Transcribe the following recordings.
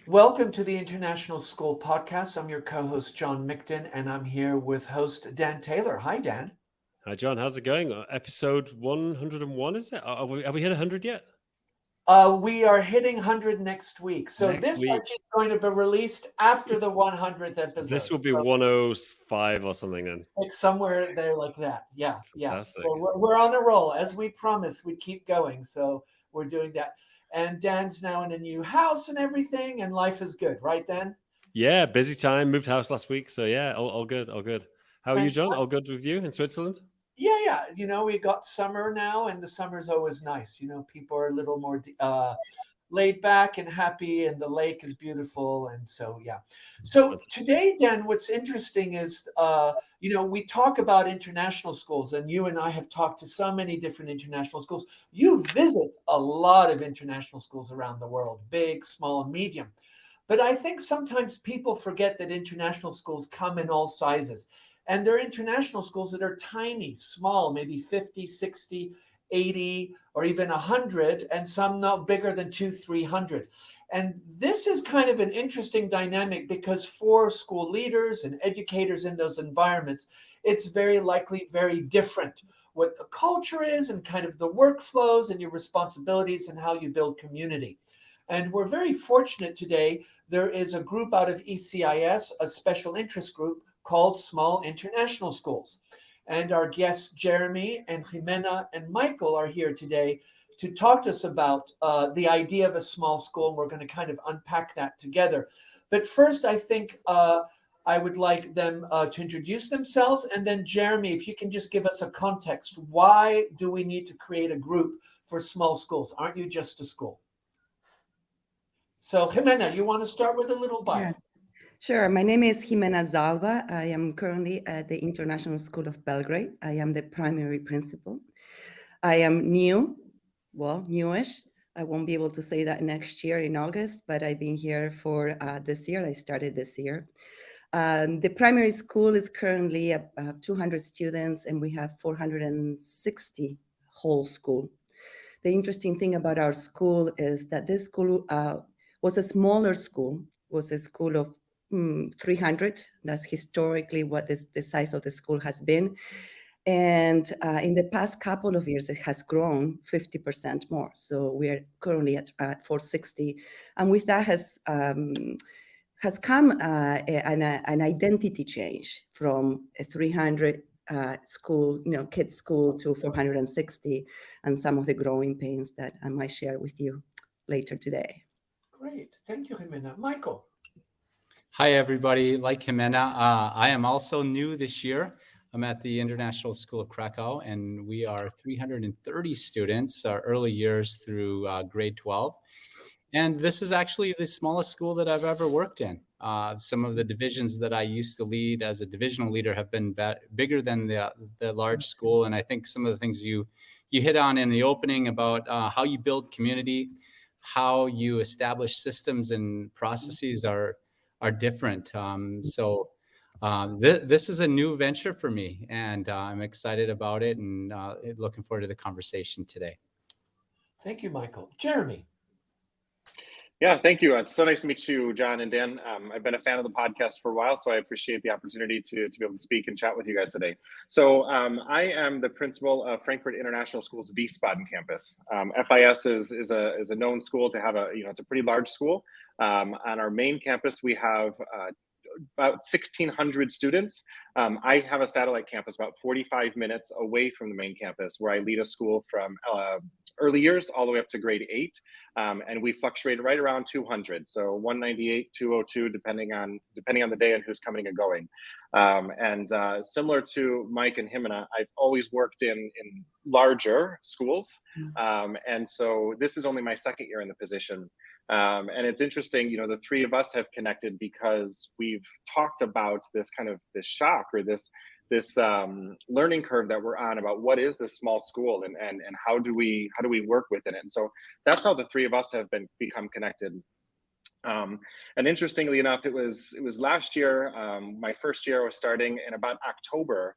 Welcome to the International School Podcast. I'm your co-host, John Mickton, and I'm here with host Dan Taylor. Hi, Dan. Hi, John. How's it going? Episode 101, is it? Have we hit 100 yet? We are hitting 100 next week. So Next this week. actually is going to be released after the 100th This episode. will be So 105 or something then. like somewhere there like that. Yeah, yeah. Fantastic. So we're on a roll. As we promised, we'd keep going. So we're doing that. And Dan's now in a new house and everything, and life is good. Right, Dan? Yeah, busy time. Moved house last week. So yeah, all good, all good. How are you, John? All Fantastic. good with you in Switzerland? Yeah. We got summer now, and the summer's always nice. People are a little more laid back and happy, and the lake is beautiful. And so, yeah. So Fantastic. today, Dan, what's interesting is, we talk about international schools, and you and I have talked to so many different international schools. You visit a lot of international schools around the world, big, small, and medium. But I think sometimes people forget that international schools come in all sizes. And there are international schools that are tiny, small, maybe 50, 60, 80, or even 100, and some no bigger than 300. And this is kind of an interesting dynamic because for school leaders and educators in those environments, it's very likely very different what the culture is and kind of the workflows and your responsibilities and how you build community. And we're very fortunate today. There is a group out of ECIS, a special interest group called Small International Schools. And our guests, Jeremy and Jimena and Michael, are here today to talk to us about the idea of a small school. And we're going to kind of unpack that together. But first, I think I would like them to introduce themselves. And then, Jeremy, if you can just give us a context. Why do we need to create a group for small schools? Aren't you just a school? So, Jimena, you want to start with a little bio? Yes, sure. My name is Jimena Zalba. I am currently at the International School of Belgrade. I am the primary principal. I am newish. I won't be able to say that next year in August, but I've been here for this year. I started this year. The primary school is currently 200 students, and we have 460 whole school. The interesting thing about our school is that this school was a smaller school, was a school of 300. That's historically what the size of the school has been. And in the past couple of years, it has grown 50% more. So we are currently at 460. And with that has come an identity change from a 300 school, kids school to 460, and some of the growing pains that I might share with you later today. Great. Thank you, Jimena. Michael. Hi, everybody. Like Jimena, I am also new this year. I'm at the International School of Krakow, and we are 330 students, early years through grade 12. And this is actually the smallest school that I've ever worked in. Some of the divisions that I used to lead as a divisional leader have been bigger than the large school. And I think some of the things you hit on in the opening about how you build community, how you establish systems and processes are different. This is a new venture for me, and I'm excited about it and looking forward to the conversation today. Thank you, Michael. Jeremy. Yeah, thank you. It's so nice to meet you, John and Dan. I've been a fan of the podcast for a while, so I appreciate the opportunity to be able to speak and chat with you guys today. So I am the principal of Frankfurt International School's Wiesbaden campus. FIS is a known school to have it's a pretty large school. On our main campus, we have about 1,600 students. I have a satellite campus about 45 minutes away from the main campus, where I lead a school from early years all the way up to grade 8. And we fluctuate right around 200. So 198, 202, depending on the day and who's coming and going. Similar to Mike and Jimena, I've always worked in larger schools. And so this is only my second year in the position. And it's interesting, the three of us have connected because we've talked about this shock or this learning curve that we're on about what is this small school and how do we work within it. And so that's how the three of us have become connected. And interestingly enough, it was last year, my first year was starting in about October.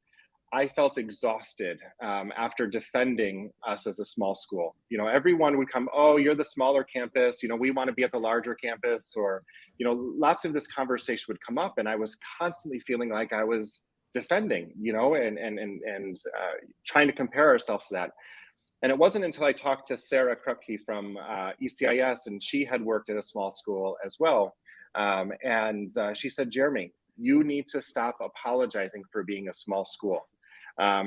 I felt exhausted after defending us as a small school. You know, everyone would come, oh, you're the smaller campus, you know, we want to be at the larger campus, or, you know, lots of this conversation would come up, and I was constantly feeling like I was defending, you know, and trying to compare ourselves to that. And it wasn't until I talked to Sarah Krupke from ECIS, and she had worked at a small school as well. She said, Jeremy, you need to stop apologizing for being a small school.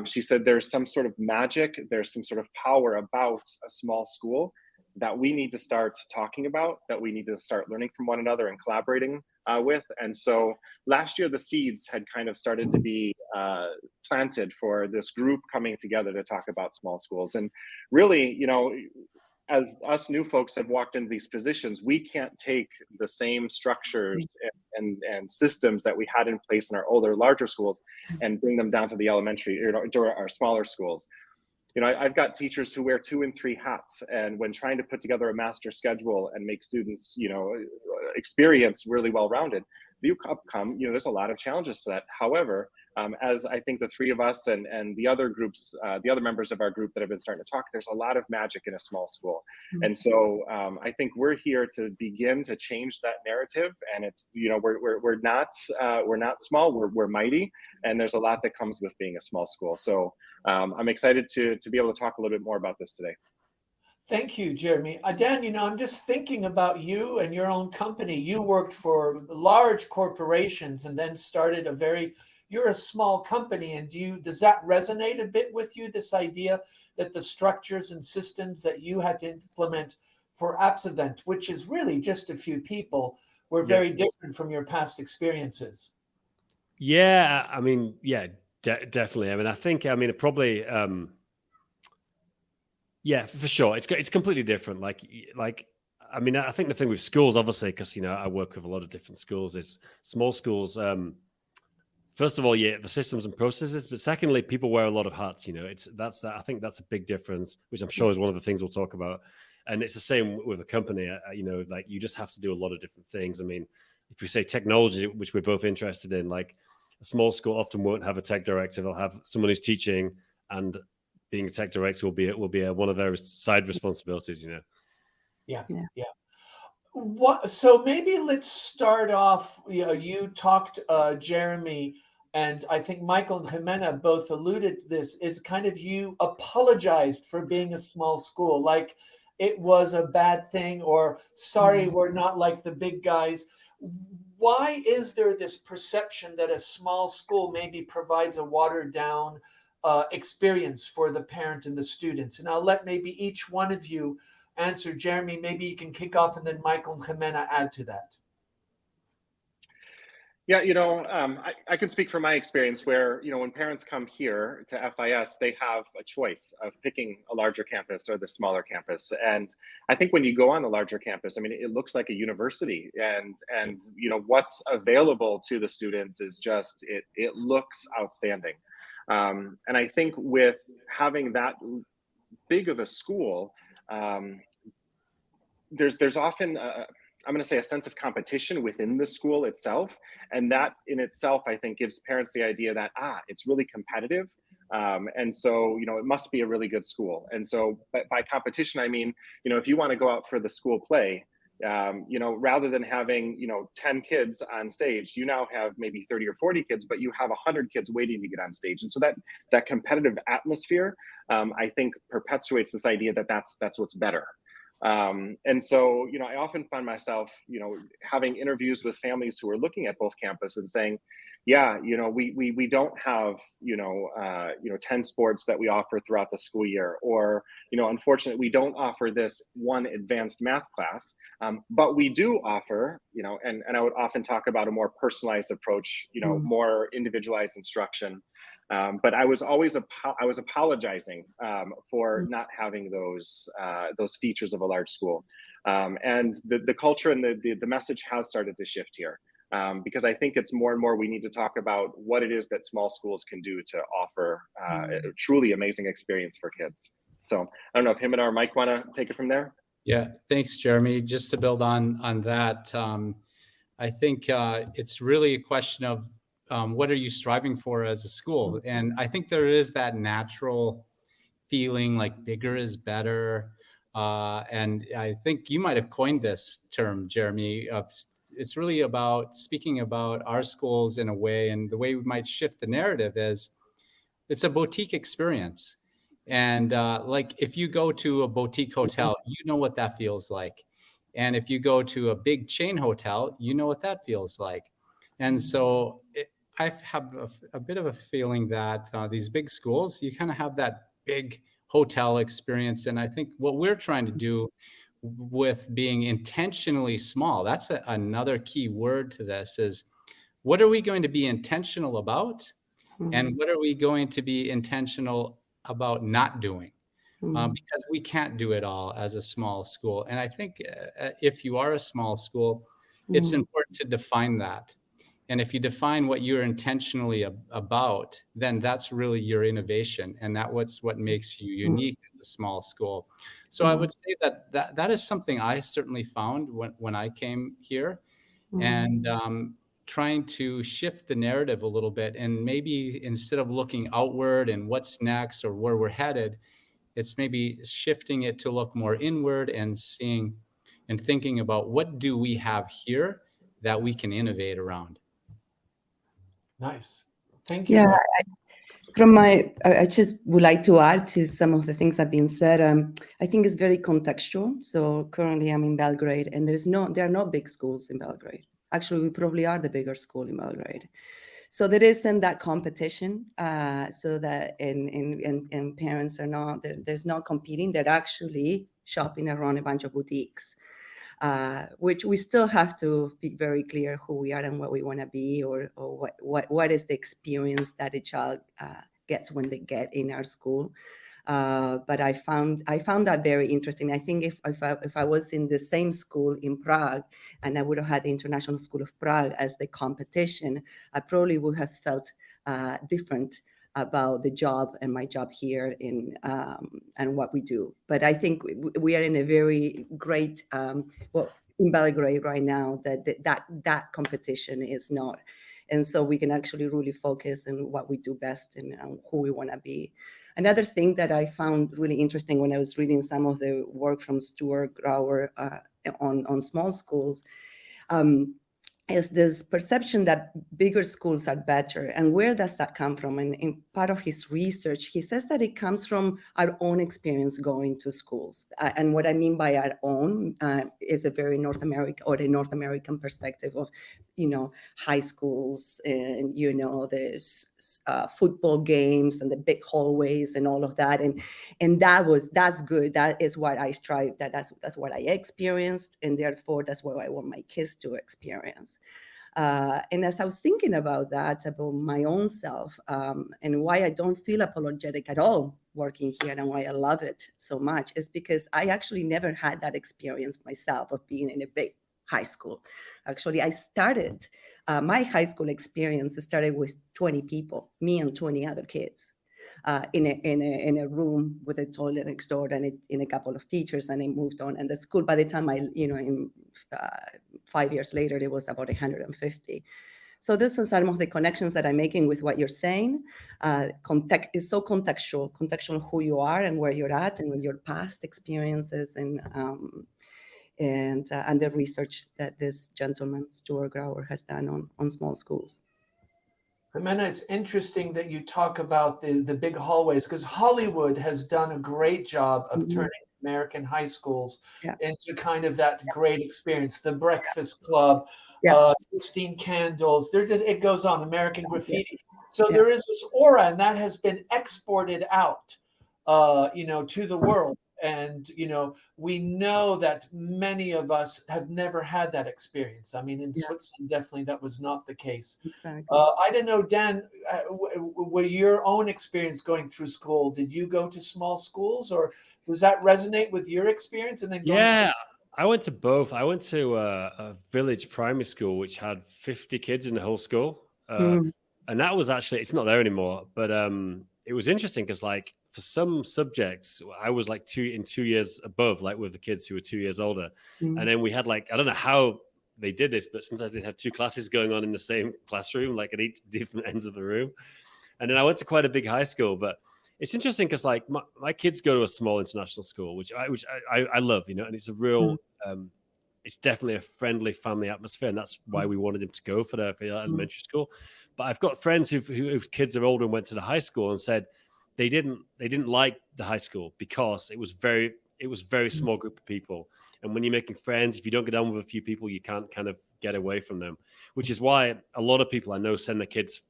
She said, there's some sort of magic, there's some sort of power about a small school that we need to start talking about, that we need to start learning from one another and collaborating with. And so last year, the seeds had kind of started to be planted for this group coming together to talk about small schools. And really, you know, as us new folks have walked into these positions, we can't take the same structures and systems that we had in place in our older, larger schools and bring them down to the elementary, you know, to our smaller schools. You know, I've got teachers who wear 2 and 3 hats, and when trying to put together a master schedule and make students, you know, experience really well-rounded, you know, there's a lot of challenges to that. However, as I think the 3 of us and the other groups, the other members of our group that have been starting to talk, there's a lot of magic in a small school. And so I think we're here to begin to change that narrative. And it's, you know, we're not small, we're mighty, and there's a lot that comes with being a small school. So I'm excited to be able to talk a little bit more about this today. Thank you, Jeremy. Dan, you know, I'm just thinking about you and your own company. You worked for large corporations and then started you're a small company. And does that resonate a bit with you, this idea that the structures and systems that you had to implement for Absevent, which is really just a few people, were very different from your past experiences? Yeah, I mean, yeah, definitely. I mean, I think, I mean, it probably, yeah, for sure. It's completely different. Like, I mean, I think the thing with schools, obviously, because, you know, I work with a lot of different schools, is small schools. First of all, yeah, the systems and processes, but secondly, people wear a lot of hats. You know, I think that's a big difference, which I'm sure is one of the things we'll talk about. And it's the same with a company. You know, like, you just have to do a lot of different things. I mean, if we say technology, which we're both interested in, like, a small school often won't have a tech director. They'll have someone who's teaching, and being a tech director will be one of their side responsibilities, you know. Yeah. So maybe let's start off. You know, you talked, Jeremy, and I think Michael and Jimena both alluded to this. Is kind of, you apologized for being a small school, like it was a bad thing, or sorry, we're not like the big guys. Why is there this perception that a small school maybe provides a watered down experience for the parent and the students? And I'll let maybe each one of you answer. Jeremy, maybe you can kick off, and then Michael and Jimena add to that. Yeah, you know, I can speak from my experience where, you know, when parents come here to FIS, they have a choice of picking a larger campus or the smaller campus. And I think when you go on the larger campus, I mean, it looks like a university, and you know, what's available to the students is just, it looks outstanding. And I think with having that big of a school, there's often I'm going to say a sense of competition within the school itself. And that in itself, I think, gives parents the idea that, it's really competitive. And so, you know, it must be a really good school. And so by competition, I mean, you know, if you want to go out for the school play, you know, rather than having, you know, 10 kids on stage, you now have maybe 30 or 40 kids, but you have 100 kids waiting to get on stage. And so that competitive atmosphere, I think, perpetuates this idea that that's what's better. And so, you know, I often find myself, you know, having interviews with families who are looking at both campuses and saying, yeah, you know, we don't have, 10 sports that we offer throughout the school year, or, you know, unfortunately, we don't offer this one advanced math class, but we do offer, you know, and I would often talk about a more personalized approach, you know, more individualized instruction. But I was always apologizing for not having those features of a large school, and the culture and the message has started to shift here, because I think it's more and more we need to talk about what it is that small schools can do to offer a truly amazing experience for kids. So I don't know if Jimena or Mike want to take it from there. Yeah, thanks, Jeremy. Just to build on that, I think it's really a question of what are you striving for as a school? And I think there is that natural feeling like bigger is better. And I think you might have coined this term, Jeremy. It's really about speaking about our schools in a way, and the way we might shift the narrative is it's a boutique experience. And like if you go to a boutique hotel, you know what that feels like. And if you go to a big chain hotel, you know what that feels like. And so I have a bit of a feeling that these big schools, you kind of have that big hotel experience. And I think what we're trying to do with being intentionally small, that's another key word to this, is what are we going to be intentional about? And what are we going to be intentional about not doing? Because we can't do it all as a small school. And I think if you are a small school, it's important to define that. And if you define what you're intentionally about, then that's really your innovation. And that's what makes you unique as a small school. So I would say that is something I certainly found when I came here. And trying to shift the narrative a little bit, and maybe instead of looking outward and what's next or where we're headed, it's maybe shifting it to look more inward and seeing and thinking about what do we have here that we can innovate around. Nice. Thank you. Yeah, I just would like to add to some of the things that have been said. I think it's very contextual. So currently I'm in Belgrade, and there are no big schools in Belgrade. Actually, we probably are the bigger school in Belgrade. So there isn't that competition. So that and parents are not, there's no competing. They're actually shopping around a bunch of boutiques. Which we still have to be very clear who we are and what we want to be, or what is the experience that a child gets when they get in our school. But I found that very interesting. I think if I was in the same school in Prague and I would have had the International School of Prague as the competition, I probably would have felt different about the job and my job here and what we do. But I think we are in a very great, in Belgrade right now, that competition is not. And so we can actually really focus on what we do best and who we want to be. Another thing that I found really interesting when I was reading some of the work from Stuart Grauer on small schools, is this perception that bigger schools are better. And where does that come from? And in part of his research, he says that it comes from our own experience going to schools. And what I mean by our own is a very North American perspective of, high schools and, the football games and the big hallways and all of that. And that's good. That is what I strive, that's what I experienced. And therefore, that's what I want my kids to experience. And as I was thinking about that, about my own self, and why I don't feel apologetic at all working here and why I love it so much, is because I actually never had that experience myself of being in a big high school. Actually, I started, my high school experience started with 20 people, me and 20 other kids. In a room with a toilet next door and in a couple of teachers, and I moved on. And the school, by the time in 5 years later, it was about 150. So this is some of the connections that I'm making with what you're saying. Context is so contextual who you are and where you're at and your past experiences and the research that this gentleman, Stuart Grauer, has done on small schools. Jimena, it's interesting that you talk about the big hallways, because Hollywood has done a great job of turning American high schools into kind of that great experience. The Breakfast Club, 16 Candles, it goes on, American Graffiti. So there is this aura, and that has been exported out, to the world. And, we know that many of us have never had that experience. I mean, in Switzerland, definitely that was not the case. Exactly. I don't know, Dan, with your own experience going through school, did you go to small schools, or does that resonate with your experience? And then I went to both. I went to a village primary school, which had 50 kids in the whole school. And that was actually, it's not there anymore, but it was interesting because for some subjects, I was 2 years above, with the kids who were 2 years older. And then we had I don't know how they did this, but sometimes they'd have two classes going on in the same classroom, like at each different ends of the room. And then I went to quite a big high school, but it's interesting because like my kids go to a small international school, which I love, you know, and it's a real, it's definitely a friendly family atmosphere, and that's why we wanted them to go for their elementary school. But I've got friends whose kids are older and went to the high school and said they didn't like the high school because it was very small group of people. And when you're making friends, if you don't get on with a few people, you can't kind of get away from them, which is why a lot of people I know send their kids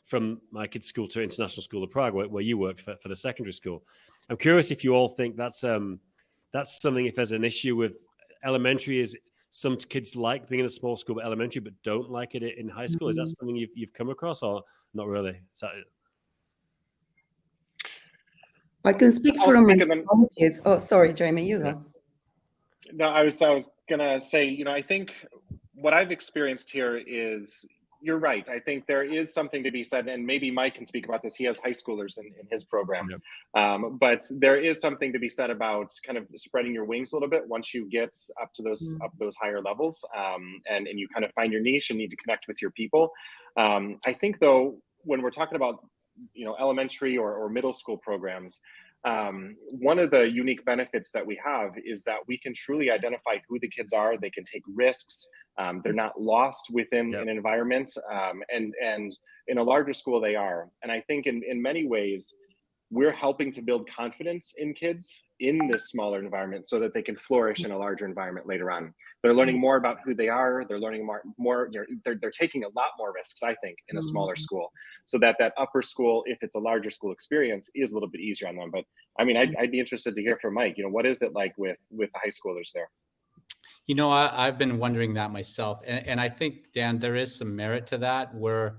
from my kids' school to International School of Prague, where you worked for the secondary school. I'm curious if you all think that's something, if there's an issue with elementary, is some kids like being in a small school at elementary but don't like it in high school. Is that something you've come across, or not really? I can speak from my own kids. Oh, sorry, Jamie, you go. No, I was gonna say, you know, I think what I've experienced here is, you're right. I think there is something to be said, and maybe Mike can speak about this. He has high schoolers in his program. But there is something to be said about kind of spreading your wings a little bit once you get up to those higher levels, and you kind of find your niche and need to connect with your people. I think though, when we're talking about, you know, elementary or middle school programs, one of the unique benefits that we have is that we can truly identify who the kids are. They can take risks. They're not lost within an environment. And in a larger school, they are. And I think in many ways, we're helping to build confidence in kids in this smaller environment so that they can flourish in a larger environment later on. They're learning more about who they are. They're learning more. They're taking a lot more risks, I think, in a smaller school, so that upper school, if it's a larger school experience, is a little bit easier on them. But I mean, I'd be interested to hear from Mike. You know, what is it like with the high schoolers there? You know, I've been wondering that myself, and I think, Dan, there is some merit to that, where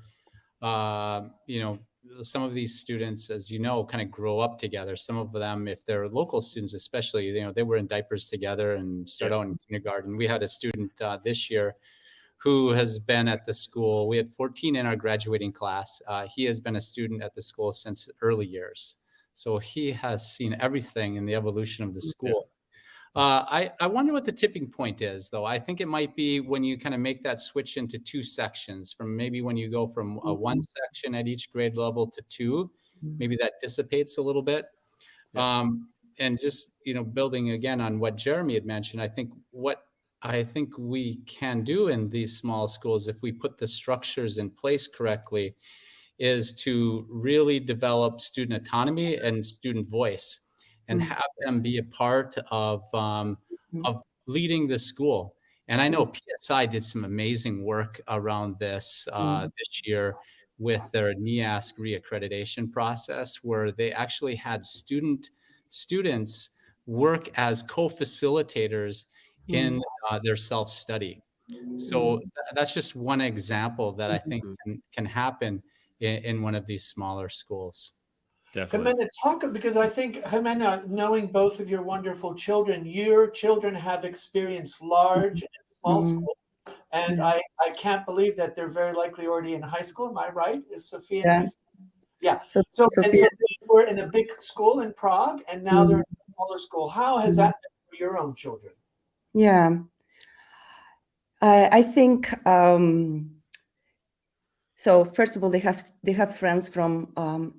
you know, some of these students, as you know, kind of grow up together. Some of them, if they're local students, especially, you know, they were in diapers together and start out in kindergarten. We had a student this year who has been at the school. We had 14 in our graduating class. He has been a student at the school since early years. So he has seen everything in the evolution of the school. I wonder what the tipping point is, though. I think it might be when you kind of make that switch into two sections, from maybe when you go from one section at each grade level to two, maybe that dissipates a little bit. And just, you know, building again on what Jeremy had mentioned, I think we can do in these small schools, if we put the structures in place correctly, is to really develop student autonomy and student voice, and have them be a part of leading the school. And I know PSI did some amazing work around this this year with their NEASC reaccreditation process, where they actually had students work as co-facilitators in their self-study. So that's just one example that I think can happen in one of these smaller schools. Jimena, because I think, Jimena, knowing both of your wonderful children, your children have experienced large and small school, and I can't believe that they're very likely already in high school. Am I right? Is Sophia in high school? Yeah. So they were in a big school in Prague, and now they're in a smaller school. How has that been for your own children? Yeah, I think. So first of all, they have friends from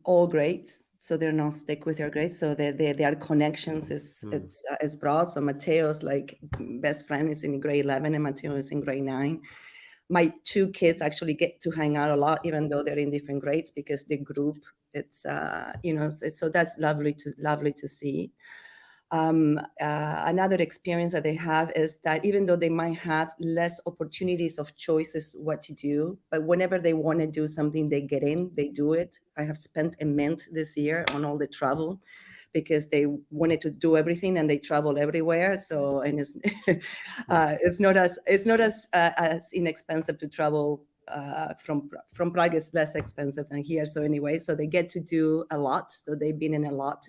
all grades, so they're not stuck with their grades. So their connections is broad. So Mateo's like best friend is in grade 11, and Mateo is in grade 9. My two kids actually get to hang out a lot, even though they're in different grades, because the group, it's you know, so that's lovely to see. Another experience that they have is that even though they might have less opportunities of choices what to do, but whenever they want to do something, they get in, they do it. I have spent a month this year on all the travel, because they wanted to do everything and they travel everywhere. So, and it's not as inexpensive to travel from Prague. Is less expensive than here. So anyway, so they get to do a lot. So they've been in a lot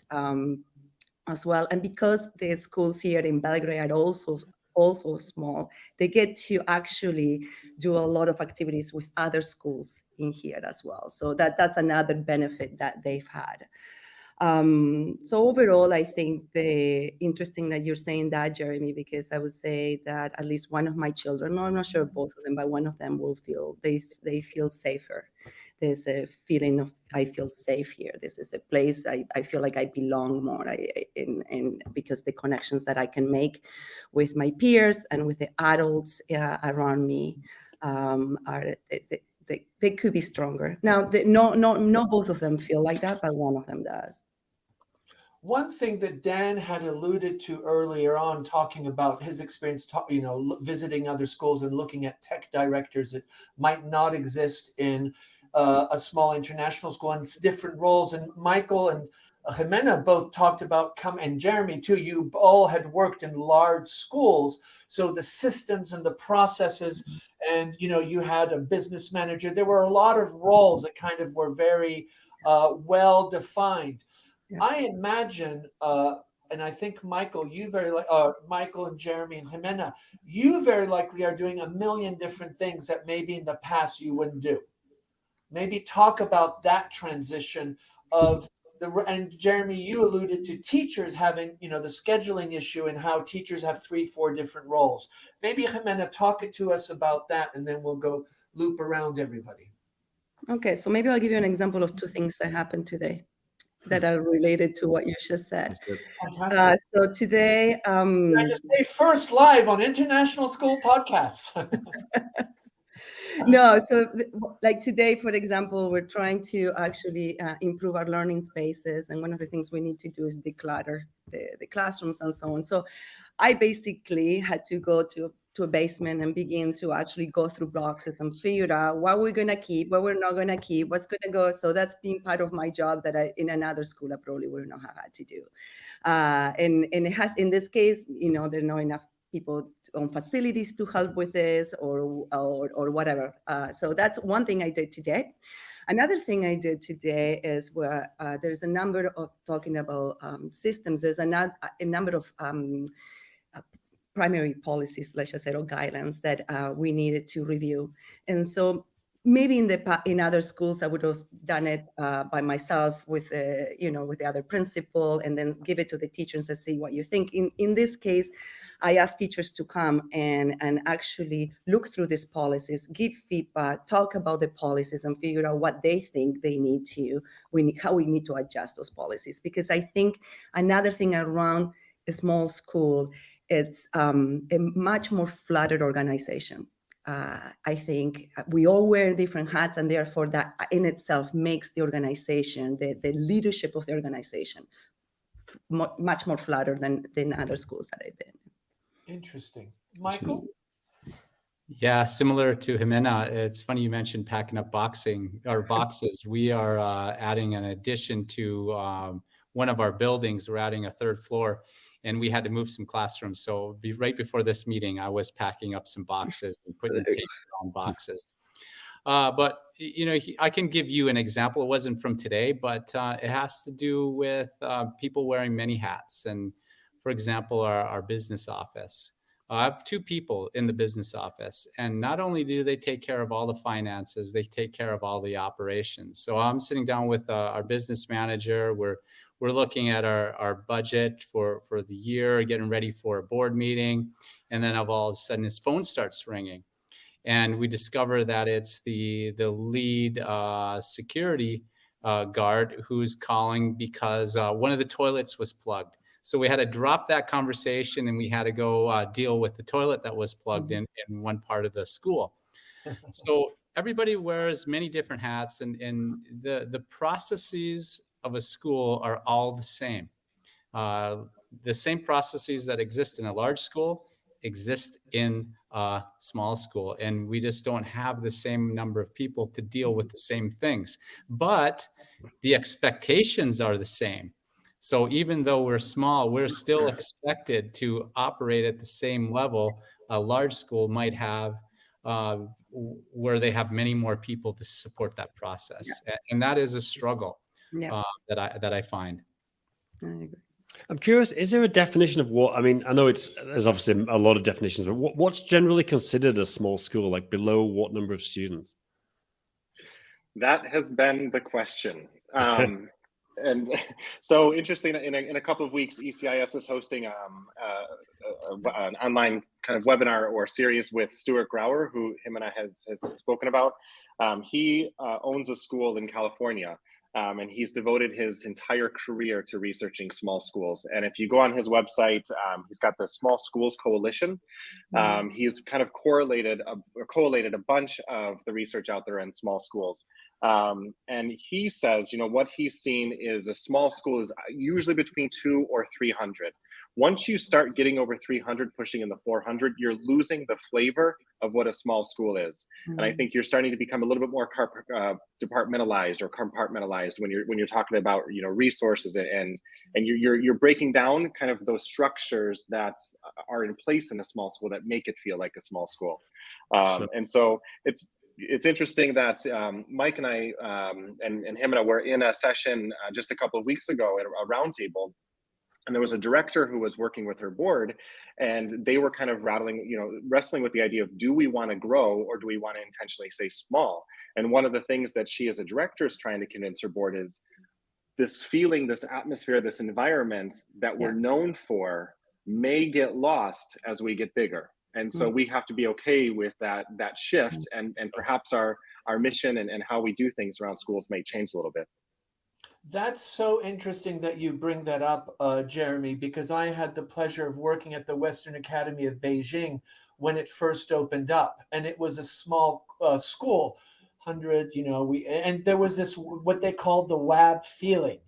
as well. And because the schools here in Belgrade are also small, they get to actually do a lot of activities with other schools in here as well. So that's another benefit that they've had. So overall, I think interesting that you're saying that, Jeremy, because I would say that at least one of my children, no, I'm not sure both of them, but one of them will feel they feel safer. There's a feeling of I feel safe here. This is a place I feel like I belong more. And because the connections that I can make with my peers and with the adults around me are they could be stronger. Now, not both of them feel like that, but one of them does. One thing that Dan had alluded to earlier on, talking about his experience, visiting other schools and looking at tech directors that might not exist in a small international school, and it's different roles. And Michael and Jimena both talked about, and Jeremy too, you all had worked in large schools. So the systems and the processes, and you had a business manager. There were a lot of roles that kind of were very well defined. Yeah. I imagine, and I think Michael, Michael and Jeremy and Jimena, you very likely are doing a million different things that maybe in the past you wouldn't do. Maybe talk about that transition of and Jeremy, you alluded to teachers having, the scheduling issue and how teachers have 3-4 different roles. Maybe Jimena, talk to us about that, and then we'll go loop around everybody. Okay, so maybe I'll give you an example of 2 things that happened today that are related to what you just said. So today, I just say first live on International School Podcasts. No, so like today, for example, we're trying to actually improve our learning spaces, and one of the things we need to do is declutter the classrooms and so on. So I basically had to go to a basement and begin to actually go through boxes and figure out what we're going to keep, what we're not going to keep, what's going to go. So that's been part of my job that in another school I probably would not have had to do. And it has, in this case, there are not enough people on facilities to help with this or whatever. So that's one thing I did today. Another thing I did today is where there's a number of talking about systems. There's a number of primary policies, let's just say, or guidelines that we needed to review. And so maybe in other schools, I would have done it by myself with the other principal, and then give it to the teachers and see what you think. In this case, I asked teachers to come and actually look through these policies, give feedback, talk about the policies, and figure out what they think how we need to adjust those policies. Because I think another thing around a small school, it's a much more flattered organization. I think we all wear different hats, and therefore that in itself makes the organization, the leadership of the organization, much more flattered than other schools that I've been. Interesting. Michael? Yeah, similar to Jimena, it's funny you mentioned packing up boxes. We are adding an addition to one of our buildings. We're adding a 3rd floor. And we had to move some classrooms. So right before this meeting, I was packing up some boxes and putting tape on boxes. But, I can give you an example. It wasn't from today, but it has to do with people wearing many hats. And for example, our business office. I have 2 people in the business office, and not only do they take care of all the finances, they take care of all the operations. So I'm sitting down with our business manager. We're looking at our budget for the year, getting ready for a board meeting. And then all of a sudden his phone starts ringing. And we discover that it's the lead security guard who's calling because one of the toilets was plugged. So we had to drop that conversation, and we had to go deal with the toilet that was plugged in one part of the school. So everybody wears many different hats, and the processes of a school are all the same. The same processes that exist in a large school exist in a small school, and we just don't have the same number of people to deal with the same things. But the expectations are the same. So even though we're small, we're still expected to operate at the same level a large school might have, where they have many more people to support that process. Yeah. And that is a struggle. Yeah. that I find. I agree. I'm curious, is there a definition of what, I mean, I know there's obviously a lot of definitions, but what's generally considered a small school, like below what number of students? That has been the question. And so interesting, in a couple of weeks, ECIS is hosting an online kind of webinar or series with Stuart Grauer, who Jimena has spoken about. He owns a school in California, and he's devoted his entire career to researching small schools. And if you go on his website, he's got the Small Schools Coalition. He's kind of collated a bunch of the research out there in small schools. And he says, what he's seen is a small school is usually between 200 or 300. Once you start getting over 300, pushing in the 400, you're losing the flavor of what a small school is. And I think you're starting to become a little bit more departmentalized or compartmentalized when you're talking about resources, and you're breaking down kind of those structures that are in place in a small school that make it feel like a small school. Sure. And so it's interesting that Mike and I and Jimena were in a session just a couple of weeks ago at a roundtable. And there was a director who was working with her board, and they were kind of wrestling with the idea of, do we want to grow or do we want to intentionally stay small? And one of the things that she as a director is trying to convince her board is this feeling, this atmosphere, this environment that we're known for may get lost as we get bigger. And so we have to be okay with that shift, and perhaps our mission and how we do things around schools may change a little bit. That's so interesting that you bring that up, Jeremy, because I had the pleasure of working at the Western Academy of Beijing when it first opened up, and it was a small school, 100, and there was this, what they called the WAB feeling.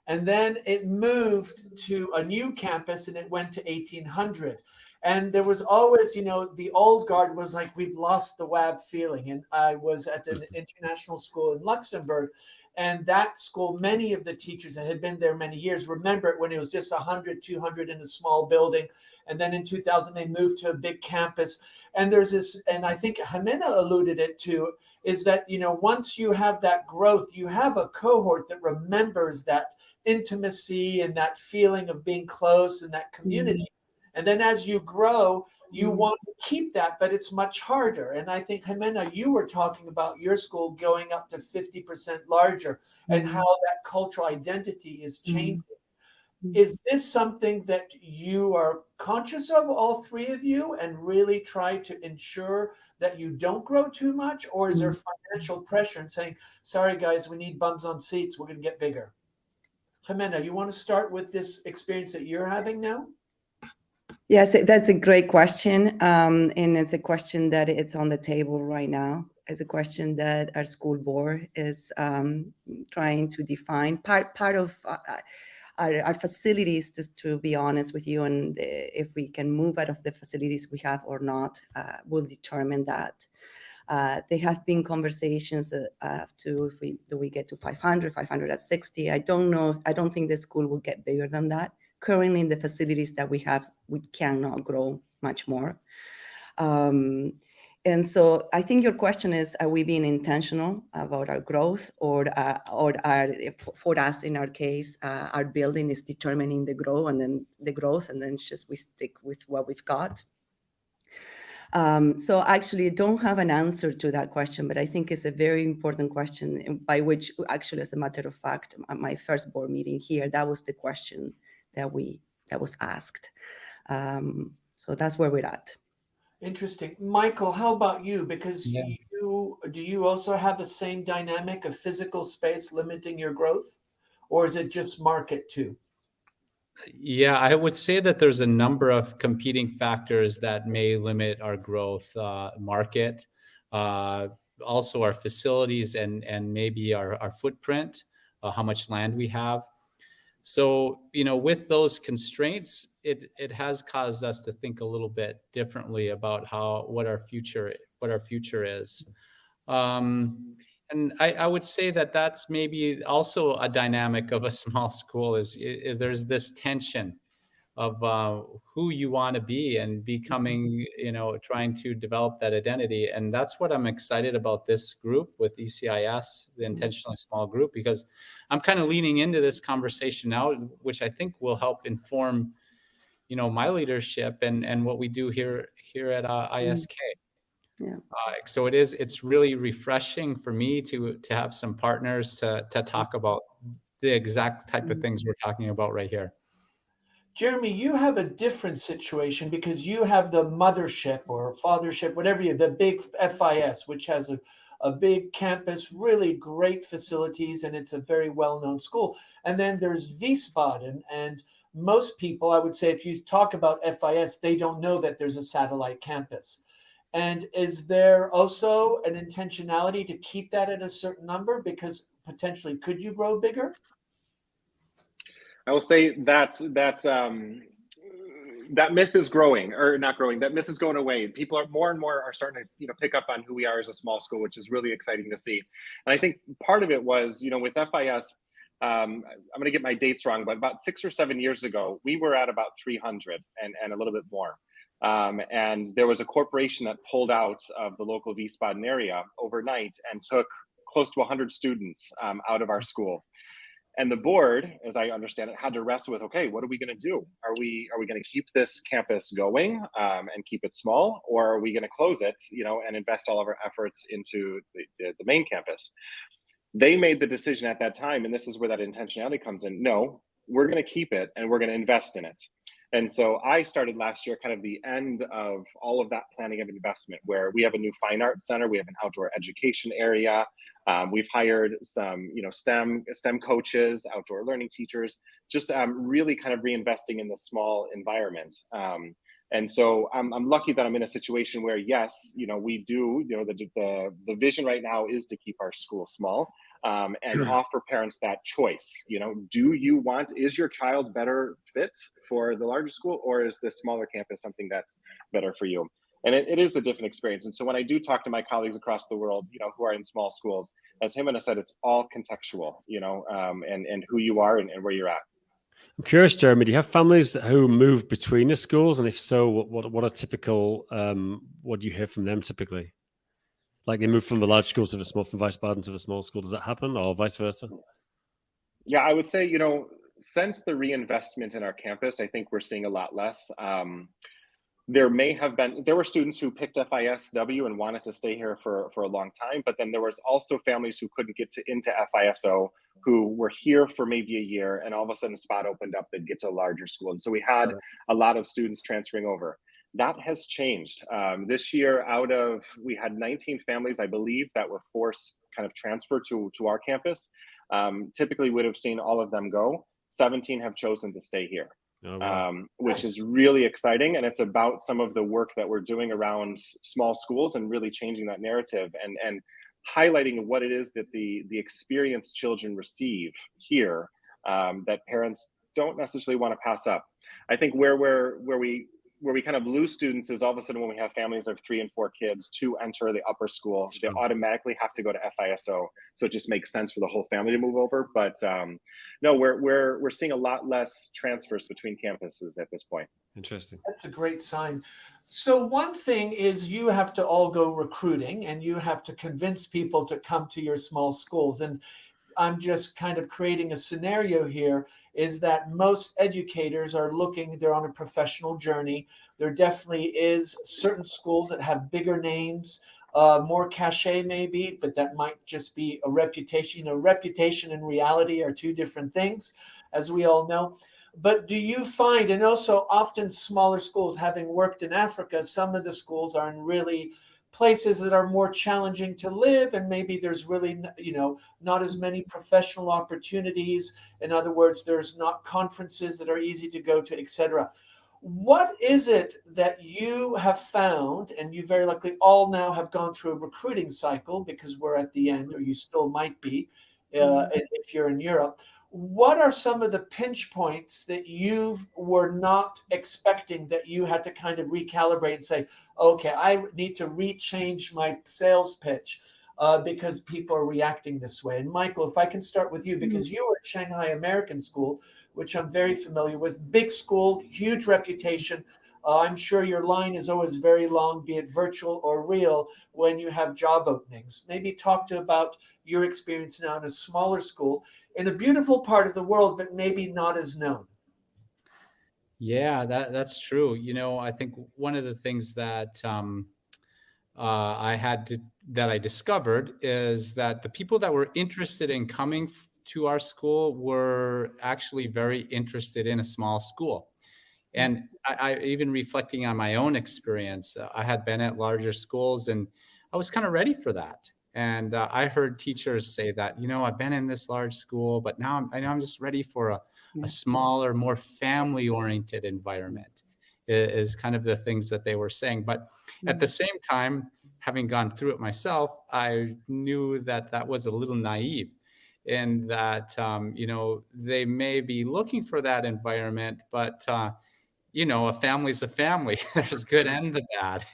And then it moved to a new campus and it went to 1800. And there was always, the old guard was like, we've lost the WAB feeling. And I was at an international school in Luxembourg. And that school, many of the teachers that had been there many years remember it when it was just 100, 200 in a small building. And then in 2000, they moved to a big campus. And there's this, and I think Jimena alluded it to, is that, once you have that growth, you have a cohort that remembers that intimacy and that feeling of being close and that community. And then as you grow, you want to keep that, but it's much harder. And I think, Jimena, you were talking about your school going up to 50% larger and how that cultural identity is changing. Is this something that you are conscious of, all three of you, and really try to ensure that you don't grow too much? Or is there financial pressure and saying, sorry, guys, we need bums on seats, we're going to get bigger? Jimena, you want to start with this experience that you're having now? Yes, that's a great question. And it's a question that it's on the table right now. It's a question that our school board is trying to define. Part of our facilities, just to be honest with you, and if we can move out of the facilities we have or not, will determine that. There have been conversations if we get to 500, 560. I don't know. I don't think the school will get bigger than that. Currently, in the facilities that we have, we cannot grow much more. And so I think your question is, are we being intentional about our growth, or for us, in our case, our building is determining the growth, and then just we stick with what we've got? So actually, I don't have an answer to that question, but I think it's a very important question, by which, actually, as a matter of fact, at my first board meeting here, that was the question that was asked. So that's where we're at. Interesting. Michael, how about you? Because do you also have the same dynamic of physical space limiting your growth, or is it just market too? Yeah, I would say that there's a number of competing factors that may limit our growth. Market, also our facilities, and maybe our footprint, how much land we have. So, with those constraints, it has caused us to think a little bit differently about what our future is. And I would say that that's maybe also a dynamic of a small school, is there's this tension of who you want to be and becoming, trying to develop that identity. And that's what I'm excited about this group with ECIS, the Intentionally Small Group, because I'm kind of leaning into this conversation now, which I think will help inform, my leadership and what we do here at ISK. Yeah. So it's really refreshing for me to have some partners to talk about the exact type of things we're talking about right here. Jeremy, you have a different situation because you have the mothership or fathership, whatever the big FIS, which has a big campus, really great facilities, and it's a very well-known school. And then there's Wiesbaden, and most people, I would say, if you talk about FIS, they don't know that there's a satellite campus. And is there also an intentionality to keep that at a certain number? Because potentially, could you grow bigger? I will say that that myth is growing, or not growing. That myth is going away. People are more and more are starting to pick up on who we are as a small school, which is really exciting to see. And I think part of it was with FIS. I'm going to get my dates wrong, but about 6 or 7 years ago, we were at about 300 and a little bit more. And there was a corporation that pulled out of the local Wiesbaden area overnight and took close to 100 students out of our school. And the board, as I understand it, had to wrestle with, okay, what are we going to do? Are we going to keep this campus going and keep it small, or are we going to close it, and invest all of our efforts into the main campus? They made the decision at that time, and this is where that intentionality comes in. No, we're going to keep it and we're going to invest in it. And so I started last year, kind of the end of all of that planning of investment, where we have a new fine arts center, we have an outdoor education area. We've hired some, STEM coaches, outdoor learning teachers, just really kind of reinvesting in the small environment. And so I'm lucky that I'm in a situation where, yes, we do, the vision right now is to keep our school small and offer parents that choice. Is your child better fit for the larger school, or is the smaller campus something that's better for you? And it is a different experience. And so when I do talk to my colleagues across the world, who are in small schools, as Jimena said, it's all contextual, and who you are and where you're at. I'm curious, Jeremy, do you have families who move between the schools? And if so, what are typical, what do you hear from them typically? Like they move from the large school to the small, from Wiesbaden to the small school. Does that happen, or vice versa? Yeah, I would say, since the reinvestment in our campus, I think we're seeing a lot less. There were students who picked FISW and wanted to stay here for a long time, but then there was also families who couldn't get into FISO who were here for maybe a year, and all of a sudden a spot opened up, they'd get to a larger school. And so we had a lot of students transferring over. That has changed. This year, we had 19 families, I believe, that were forced kind of transfer to our campus. Typically would have seen all of them go. 17 have chosen to stay here. Oh, wow. Which is really exciting. And it's about some of the work that we're doing around small schools and really changing that narrative and highlighting what it is that the experienced children receive here that parents don't necessarily want to pass up. I think where we kind of lose students is all of a sudden when we have families of 3 and 4 kids to enter the upper school, they automatically have to go to FISO. So it just makes sense for the whole family to move over. But no, we're seeing a lot less transfers between campuses at this point. Interesting. That's a great sign. So one thing is you have to all go recruiting and you have to convince people to come to your small schools. And I'm just kind of creating a scenario here, is that most educators are they're on a professional journey. There definitely is certain schools that have bigger names, more cachet maybe, but that might just be a reputation. Reputation and reality are two different things, as we all know. But do you find, and also often smaller schools, having worked in Africa, some of the schools are in really places that are more challenging to live, and maybe there's really, not as many professional opportunities. In other words, there's not conferences that are easy to go to, etc. What is it that you have found, and you very likely all now have gone through a recruiting cycle because we're at the end, or you still might be, if you're in Europe. What are some of the pinch points that you were not expecting that you had to kind of recalibrate and say, okay, I need to rechange my sales pitch because people are reacting this way? And Michael, if I can start with you, because you were at Shanghai American School, which I'm very familiar with, big school, huge reputation. I'm sure your line is always very long, be it virtual or real, when you have job openings. Maybe talk about your experience now in a smaller school in a beautiful part of the world, but maybe not as known. Yeah, that's true. I think one of the things that I discovered is that the people that were interested in coming to our school were actually very interested in a small school. And I even reflecting on my own experience, I had been at larger schools and I was kind of ready for that. And I heard teachers say that, I've been in this large school, but now I'm just ready for a smaller, more family-oriented environment is kind of the things that they were saying. But at the same time, having gone through it myself, I knew that that was a little naive in that, they may be looking for that environment, but a family's a family. There's good and the bad.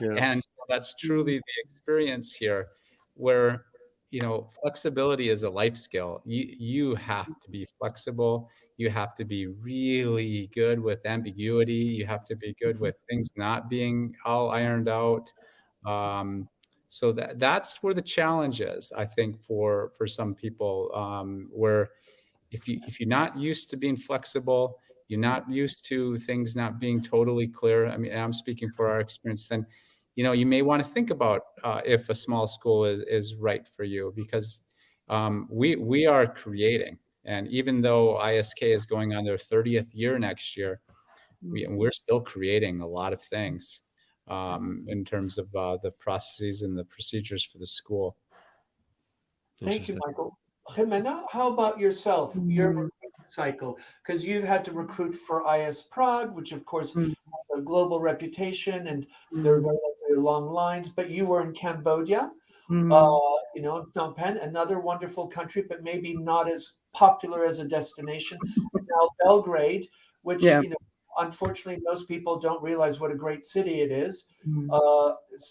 Yeah. And so that's truly the experience here where, flexibility is a life skill. You have to be flexible. You have to be really good with ambiguity. You have to be good with things not being all ironed out. So that's where the challenge is, I think, for some people, where if you're not used to being flexible, you're not used to things not being totally clear. I mean, I'm speaking for our experience, then, you may want to think about if a small school is right for you, because we are creating. And even though ISK is going on their 30th year next year, we're still creating a lot of things in terms of the processes and the procedures for the school. Thank you, Michael. Jimena, how about yourself, your recruiting cycle? Because you've had to recruit for IS Prague, which of course has a global reputation, and there are very long lines, but you were in Cambodia, Phnom Penh, another wonderful country, but maybe not as popular as a destination. And now Belgrade, which, unfortunately, most people don't realize what a great city it is.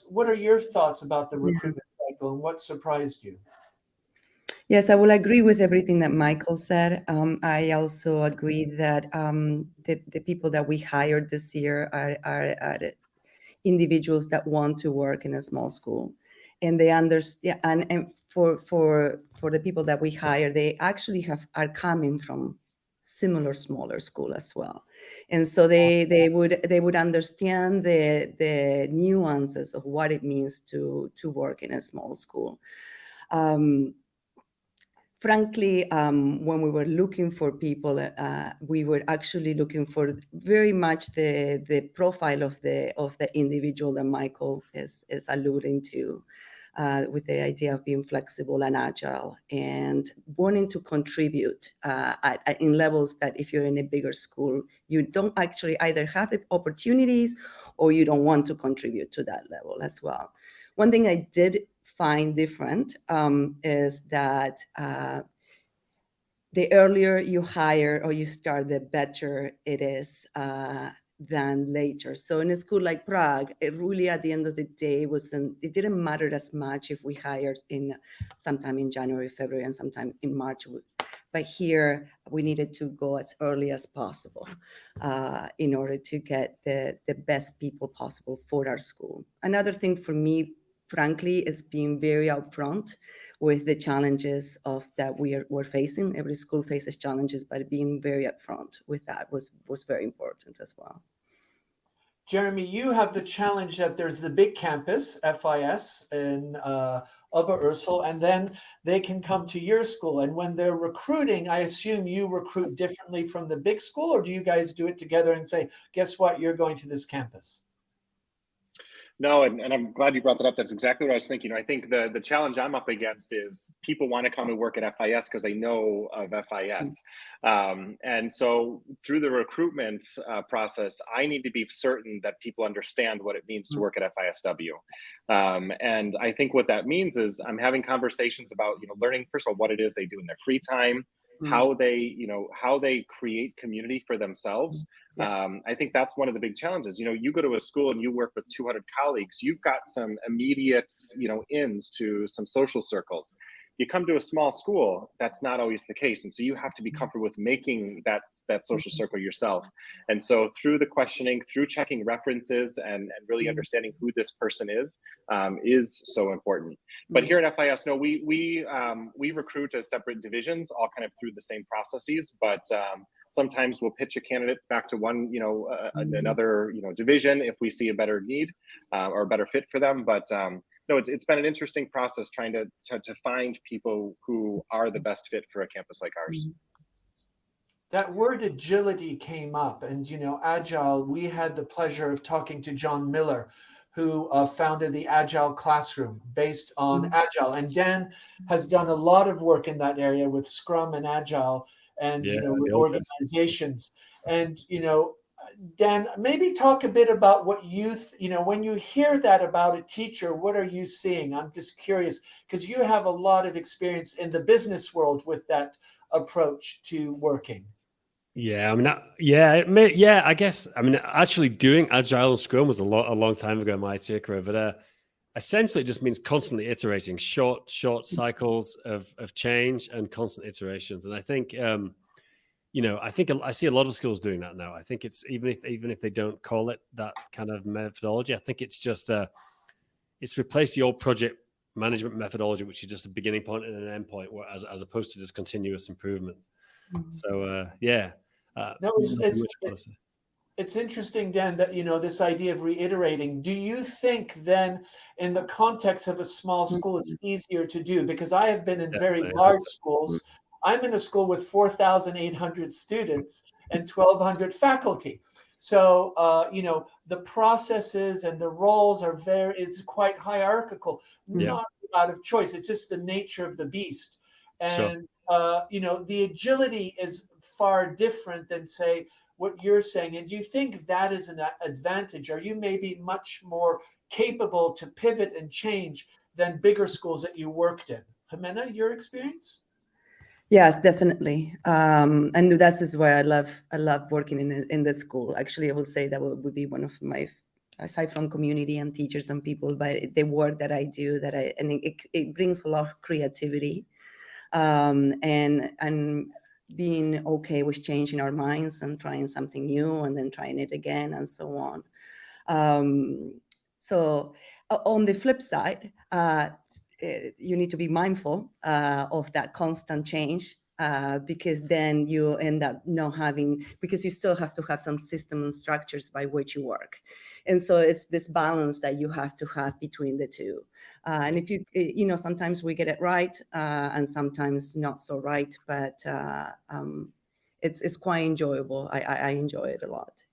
What are your thoughts about the recruitment cycle, and what surprised you? Yes, I will agree with everything that Michael said. I also agree that the people that we hired this year are individuals that want to work in a small school, and they understand. And for the people that we hire, they actually are coming from similar smaller school as well, and so they would understand the nuances of what it means to work in a small school. Frankly, when we were looking for people, we were actually looking for very much the profile of the individual that Michael is alluding to, with the idea of being flexible and agile and wanting to contribute in levels that if you're in a bigger school, you don't actually either have the opportunities or you don't want to contribute to that level as well. One thing I did find different is that the earlier you hire or you start, the better it is than later. So in a school like Prague, it really, at the end of the day, it didn't matter as much if we hired sometime in January, February, and sometimes in March. But here we needed to go as early as possible in order to get the best people possible for our school. Another thing for me, frankly, is being very upfront with the challenges that we're facing. Every school faces challenges, but being very upfront with that was very important as well. Jeremy, you have the challenge that there's the big campus, FIS, in Oberursel, and then they can come to your school. And when they're recruiting, I assume you recruit differently from the big school, or do you guys do it together and say, guess what, you're going to this campus? No, and I'm glad you brought that up. That's exactly what I was thinking. I think the challenge I'm up against is people want to come and work at FIS because they know of FIS. And so through the recruitment process, I need to be certain that people understand what it means to work at FISW. And I think what that means is I'm having conversations about, learning, first of all, what it is they do in their free time, how they create community for themselves. I think that's one of the big challenges. You go to a school and you work with 200 colleagues, you've got some immediate, ins to some social circles. You come to a small school, that's not always the case. And so you have to be comfortable with making that social circle yourself. And so through the questioning, through checking references and really understanding who this person is so important. But here at FIS, no, we recruit as separate divisions, all kind of through the same processes, but sometimes we'll pitch a candidate back to one, another, division if we see a better need or a better fit for them. But no, it's been an interesting process trying to find people who are the best fit for a campus like ours. That word agility came up, and agile. We had the pleasure of talking to John Miller, who founded the Agile Classroom based on agile, and Dan has done a lot of work in that area with Scrum and Agile, and with organizations. And Dan, maybe talk a bit about what when you hear that about a teacher, what are you seeing? I'm just curious because you have a lot of experience in the business world with that approach to working. Yeah, I mean, I guess, I mean, actually doing Agile and Scrum was a long time ago in my career, but essentially it just means constantly iterating, short cycles of change and constant iterations. And I think, I see a lot of schools doing that now. I think it's even if they don't call it that kind of methodology, I think it's just it's replaced the old project management methodology, which is just a beginning point and an end point, as opposed to just continuous improvement. So No, it's interesting, Dan, that this idea of reiterating. Do you think then, in the context of a small school, it's easier to do? Because I have been in very large schools. I'm in a school with 4,800 students and 1,200 faculty. So the processes and the roles are it's quite hierarchical, not out of choice. It's just the nature of the beast. And the agility is far different than, say, what you're saying. And do you think that is an advantage? Are you maybe much more capable to pivot and change than bigger schools that you worked in? Jimena, your experience? Yes, definitely. And that is why I love working in the school. Actually, I will say that would be one of my, aside from community and teachers and people, but the work that I do, and it brings a lot of creativity. And being okay with changing our minds and trying something new and then trying it again and so on. So on the flip side, you need to be mindful of that constant change because then you end up not having, because you still have to have some system and structures by which you work. And so it's this balance that you have to have between the two. And if you, sometimes we get it right and sometimes not so right, but it's quite enjoyable. I enjoy it a lot.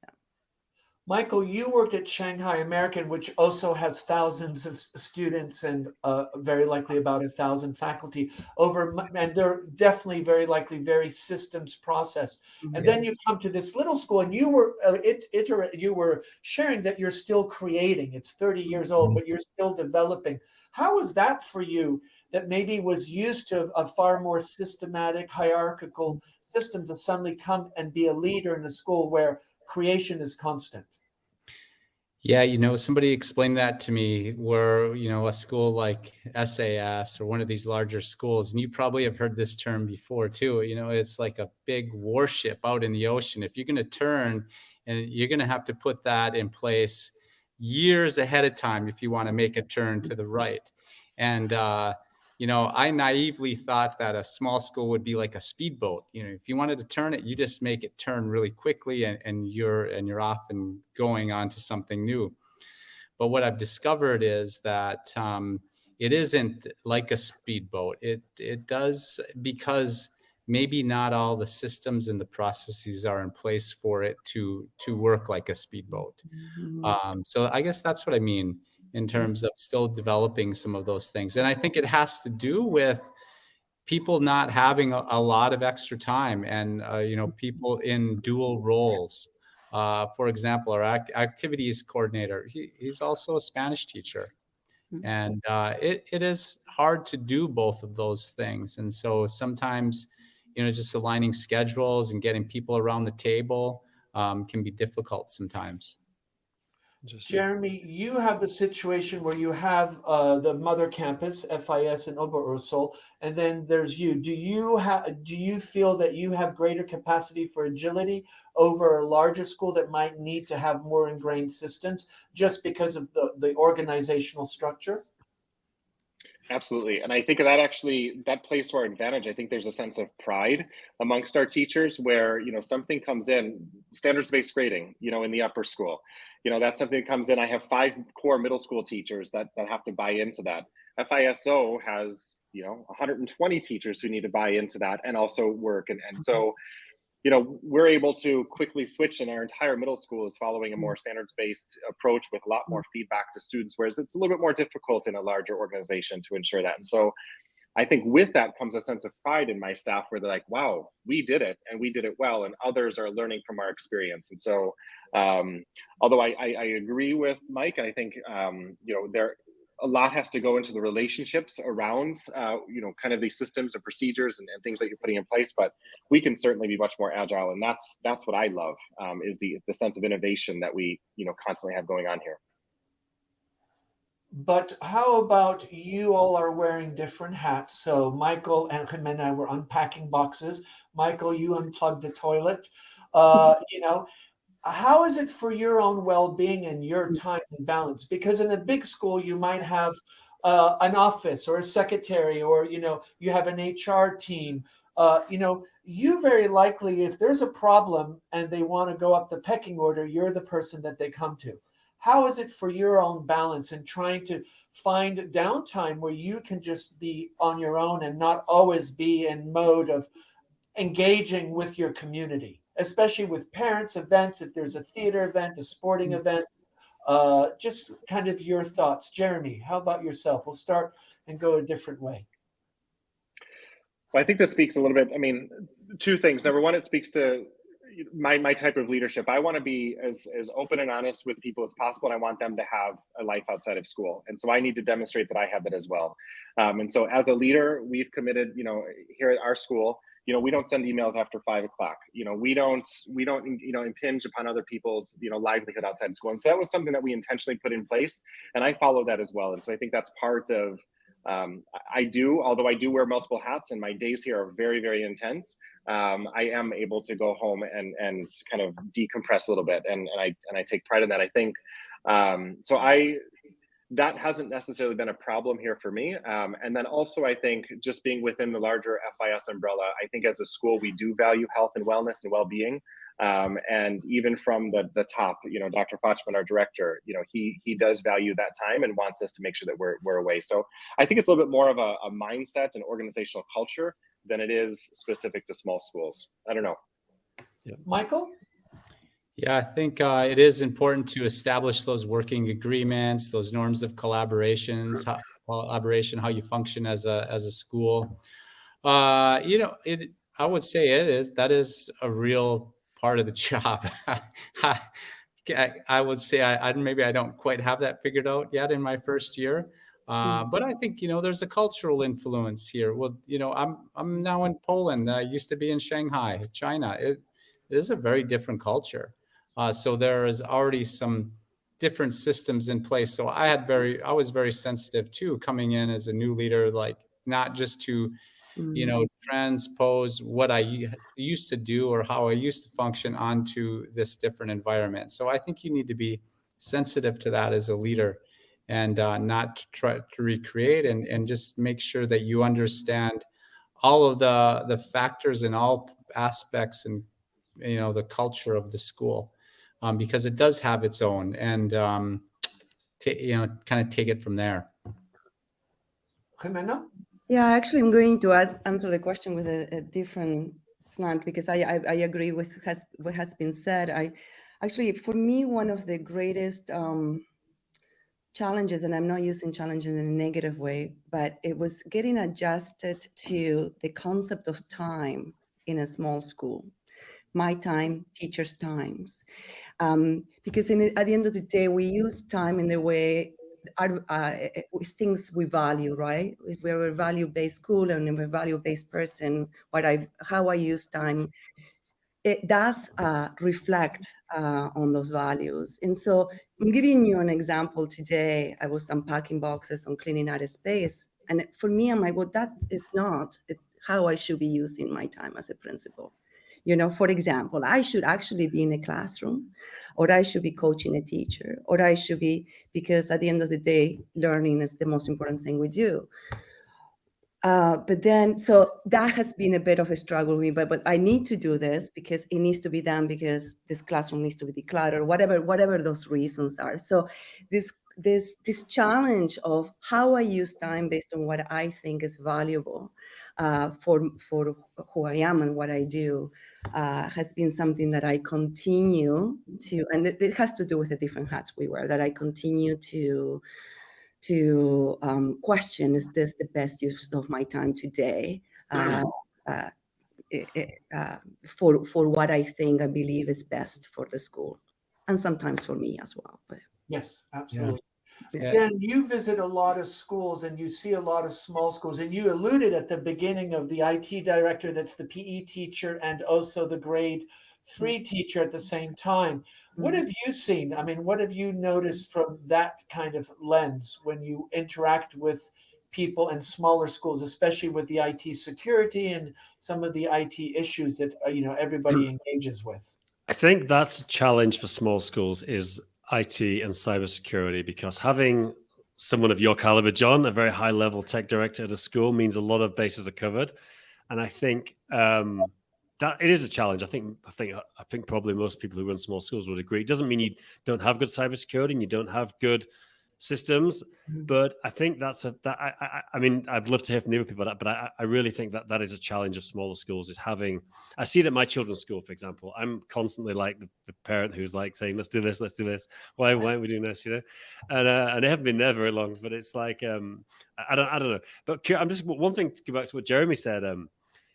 Michael, you worked at Shanghai American, which also has thousands of students and very likely about 1,000 faculty and they're definitely very likely very systems processed. And then you come to this little school, and you were you were sharing that you're still creating. It's 30 years old, but you're still developing. How was that for you? That maybe was used to a far more systematic, hierarchical system to suddenly come and be a leader in a school where creation is constant. Yeah, somebody explained that to me where, a school like SAS or one of these larger schools, and you probably have heard this term before too, it's like a big warship out in the ocean. If you're going to turn, and you're going to have to put that in place years ahead of time if you want to make a turn to the right. And, I naively thought that a small school would be like a speedboat. If you wanted to turn it, you just make it turn really quickly and you're off and going on to something new. But what I've discovered is that it isn't like a speedboat. It does, because maybe not all the systems and the processes are in place for it to work like a speedboat. So I guess that's what I mean in terms of still developing some of those things. And I think it has to do with people not having a lot of extra time and, people in dual roles. For example, our activities coordinator, he's also a Spanish teacher. And it is hard to do both of those things. And so sometimes, just aligning schedules and getting people around the table can be difficult sometimes. Jeremy, you have the situation where you have the mother campus, FIS and Oberursel, and then there's you. Do you feel that you have greater capacity for agility over a larger school that might need to have more ingrained systems just because of the organizational structure? Absolutely. And I think that actually that plays to our advantage. I think there's a sense of pride amongst our teachers where, something comes in, standards-based grading, in the upper school. That's something that comes in. I have 5 core middle school teachers that have to buy into that. FISO has, 120 teachers who need to buy into that and also work. And so, we're able to quickly switch, and our entire middle school is following a more standards-based approach with a lot more feedback to students, whereas it's a little bit more difficult in a larger organization to ensure that. And so I think with that comes a sense of pride in my staff where they're like, wow, we did it and we did it well, and others are learning from our experience. And so although I agree with Mike, I think, there a lot has to go into the relationships around, kind of these systems and procedures and things that you're putting in place. But we can certainly be much more agile, and that's what I love, is the sense of innovation that we constantly have going on here. But how about you all are wearing different hats? So Michael and Jimena were unpacking boxes. Michael, you unplugged the toilet. How is it for your own well-being and your time and balance? Because in a big school, you might have an office or a secretary, or you have an HR team. You very likely, if there's a problem and they want to go up the pecking order, you're the person that they come to. How is it for your own balance and trying to find downtime where you can just be on your own and not always be in mode of engaging with your community, especially with parents, events, if there's a theater event, a sporting event, just kind of your thoughts. Jeremy, how about yourself? We'll start and go a different way. Well, I think this speaks a little bit, 2 things. Number one, it speaks to my type of leadership. I want to be as open and honest with people as possible, and I want them to have a life outside of school. And so I need to demonstrate that I have that as well. And so as a leader, we've committed, here at our school, we don't send emails after 5 o'clock. We don't impinge upon other people's, livelihood outside school. And so that was something that we intentionally put in place, and I follow that as well. And so I think that's part of, although I do wear multiple hats and my days here are very, very intense, I am able to go home and kind of decompress a little bit. And I take pride in that. I think, that hasn't necessarily been a problem here for me. And then also, I think just being within the larger FIS umbrella, I think as a school, we do value health and wellness and well-being. And even from the top, Dr. Fochman, our director, he does value that time and wants us to make sure that we're away. So I think it's a little bit more of a mindset and organizational culture than it is specific to small schools. I don't know. Yeah. Michael? Yeah, I think it is important to establish those working agreements, those norms of collaboration, how you function as a school. I would say that is a real part of the job. I would say maybe I don't quite have that figured out yet in my first year. But I think, there's a cultural influence here. Well, I'm now in Poland. I used to be in Shanghai, China. It is a very different culture. So there is already some different systems in place. So I was very sensitive too, coming in as a new leader, like not just to, transpose what I used to do or how I used to function onto this different environment. So I think you need to be sensitive to that as a leader, and not try to recreate, and just make sure that you understand all of the factors and all aspects and, the culture of the school, because it does have its own, and, kind of take it from there. Jimena? Yeah, actually, I'm going to answer the question with a different slant, because I agree with what has been said. For me, one of the greatest challenges, and I'm not using challenge in a negative way, but it was getting adjusted to the concept of time in a small school. My time, teachers' times. Because at the end of the day, we use time in the way things we value, right? If we're a value-based school and I'm a value-based person, how I use time, it does reflect on those values. And so I'm giving you an example today. I was unpacking boxes and cleaning out a space. And for me, I'm like, well, that is not how I should be using my time as a principal. For example, I should actually be in a classroom, or I should be coaching a teacher, or I should be, because at the end of the day, learning is the most important thing we do. But then, so that has been a bit of a struggle with me, but I need to do this because it needs to be done, because this classroom needs to be decluttered, whatever those reasons are. So this challenge of how I use time based on what I think is valuable for who I am and what I do has been something that I continue to, and it has to do with the different hats we wear, that I continue to question, is this the best use of my time today for what I think, I believe is best for the school, and sometimes for me as well. But Yes, absolutely. Yeah. Dan, you visit a lot of schools and you see a lot of small schools, and you alluded at the beginning of the IT director that's the PE teacher and also the grade 3 teacher at the same time. What have you seen? I mean, what have you noticed from that kind of lens when you interact with people in smaller schools, especially with the IT security and some of the IT issues that everybody engages with? I think that's a challenge for small schools, is IT and cybersecurity, because having someone of your caliber, John, a very high level tech director at a school, means a lot of bases are covered. And I think that it is a challenge. I think probably most people who run small schools would agree. It doesn't mean you don't have good cybersecurity and you don't have good systems, but I think I mean, I'd love to hear from the other people about that, but I really think that is a challenge of smaller schools, is having, I see it at my children's school, for example. I'm constantly like the parent who's like saying, let's do this. Why aren't we doing this, And they haven't been there very long, but it's like, I don't know. But I'm just, one thing to go back to what Jeremy said,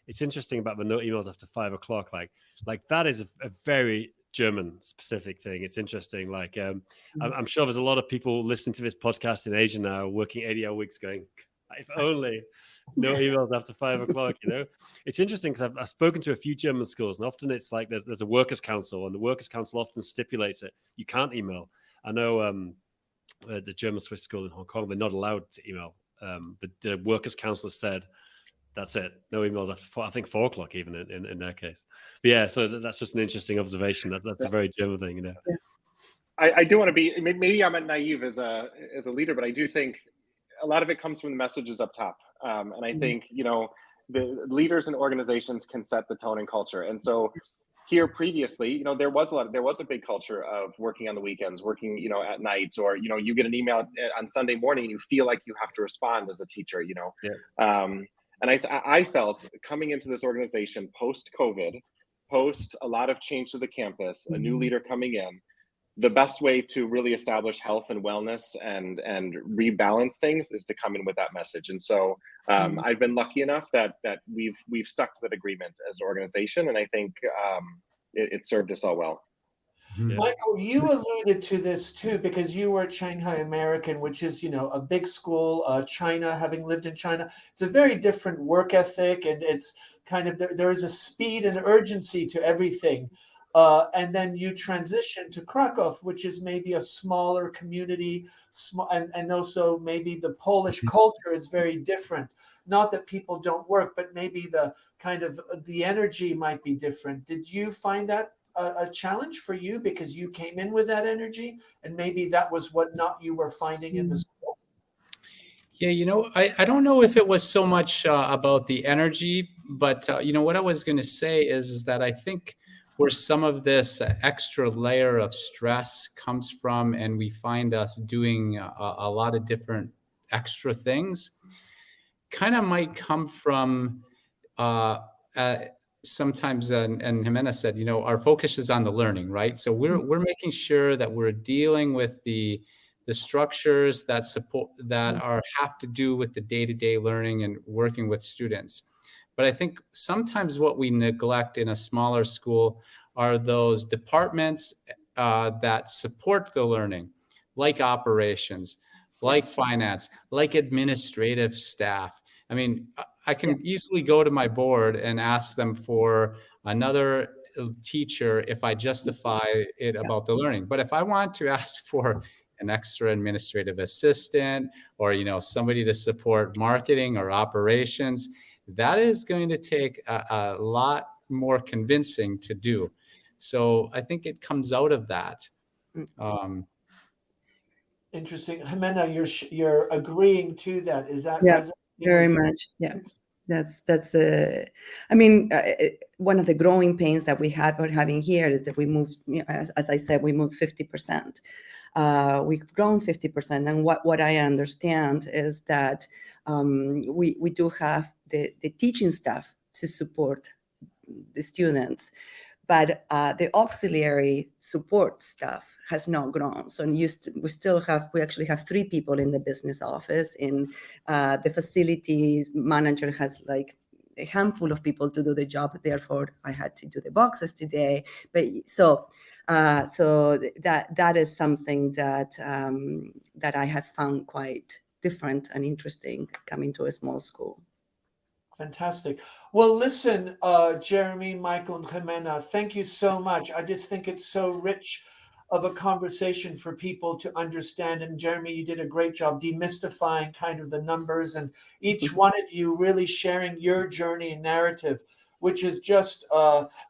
it's interesting about the no emails after 5 o'clock. Like that is a very German specific thing. It's interesting. Like, I'm sure there's a lot of people listening to this podcast in Asia now, working 80-hour weeks, going, if only no emails after 5 o'clock. It's interesting because I've spoken to a few German schools, and often it's like there's a workers' council, and the workers' council often stipulates it. You can't email. I know the German Swiss school in Hong Kong, they're not allowed to email. The workers' council said, that's it. No emails after 4 o'clock, even in their case. But yeah, so that's just an interesting observation. That's a very German thing, I do want to be, maybe I'm naive as a leader, but I do think a lot of it comes from the messages up top. And I think, the leaders and organizations can set the tone and culture. And so here previously, there was a big culture of working on the weekends, working, at night, or, you get an email on Sunday morning and you feel like you have to respond as a teacher, Yeah. And I felt coming into this organization post-COVID, post a lot of change to the campus, a new leader coming in, the best way to really establish health and wellness and rebalance things is to come in with that message. And so I've been lucky enough that we've stuck to that agreement as an organization, and I think it served us all well. Yeah. Michael, you alluded to this too, because you were at Shanghai American, which is, a big school, China, having lived in China. It's a very different work ethic, and it's kind of, there is a speed and urgency to everything. And then you transition to Krakow, which is maybe a smaller community, and also maybe the Polish culture is very different. Not that people don't work, but maybe the kind of the energy might be different. Did you find that a challenge for you, because you came in with that energy, and maybe that was what not you were finding in the school? Yeah, I don't know if it was so much about the energy, but what I was going to say is that I think where some of this extra layer of stress comes from, and we find us doing a lot of different extra things, kind of might come from sometimes, and Jimena said, our focus is on the learning, right? So we're making sure that we're dealing with the structures that support, that have to do with the day-to-day learning and working with students. But I think sometimes what we neglect in a smaller school are those departments that support the learning, like operations, like finance, like administrative staff. I mean, I can easily go to my board and ask them for another teacher if I justify it about the learning. But if I want to ask for an extra administrative assistant, or somebody to support marketing or operations, that is going to take a lot more convincing to do. So I think it comes out of that. Interesting. Jimena, you're agreeing to that. Is that Yeah, resonating very with you? much. Yeah. That's I mean, one of the growing pains that we have or having here is that we moved, as I said, we moved 50%. We've grown 50%, and what I understand is that we do have the teaching staff to support the students, but the auxiliary support staff has not grown. So we actually have 3 people in the business office. In the facilities manager has like a handful of people to do the job. Therefore, I had to do the boxes today. But so that is something that that I have found quite different and interesting coming to a small school. Fantastic. Well, listen, Jeremy, Michael, and Jimena, thank you so much. I just think it's so rich of a conversation for people to understand. And Jeremy, you did a great job demystifying kind of the numbers, and each one of you really sharing your journey and narrative, which is just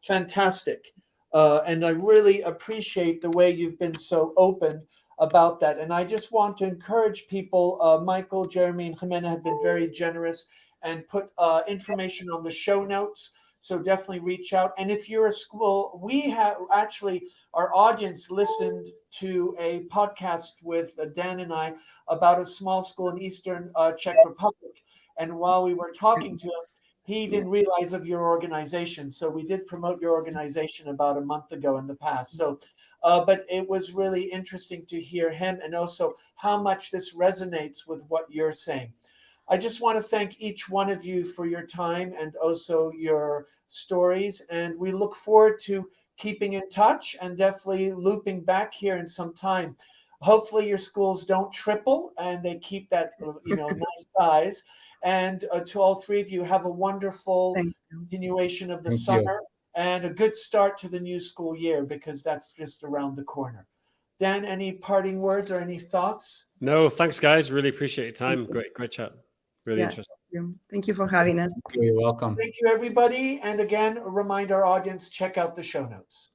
fantastic. And I really appreciate the way you've been so open about that. And I just want to encourage people, Michael, Jeremy, and Jimena have been very generous and put information on the show notes. So definitely reach out. And if you're a school, we have actually, our audience listened to a podcast with Dan and I about a small school in Eastern Czech Republic. And while we were talking to him, he didn't realize of your organization. So we did promote your organization about a month ago in the past. So, but it was really interesting to hear him and also how much this resonates with what you're saying. I just want to thank each one of you for your time and also your stories. And we look forward to keeping in touch and definitely looping back here in some time. Hopefully your schools don't triple and they keep that, nice size. And to all 3 of you, have a wonderful continuation of the summer and a good start to the new school year, because that's just around the corner. Dan, any parting words or any thoughts? No, thanks, guys. Really appreciate your time. Great chat. Really interesting. Thank you for having us. You're welcome. Thank you, everybody. And again, remind our audience, check out the show notes.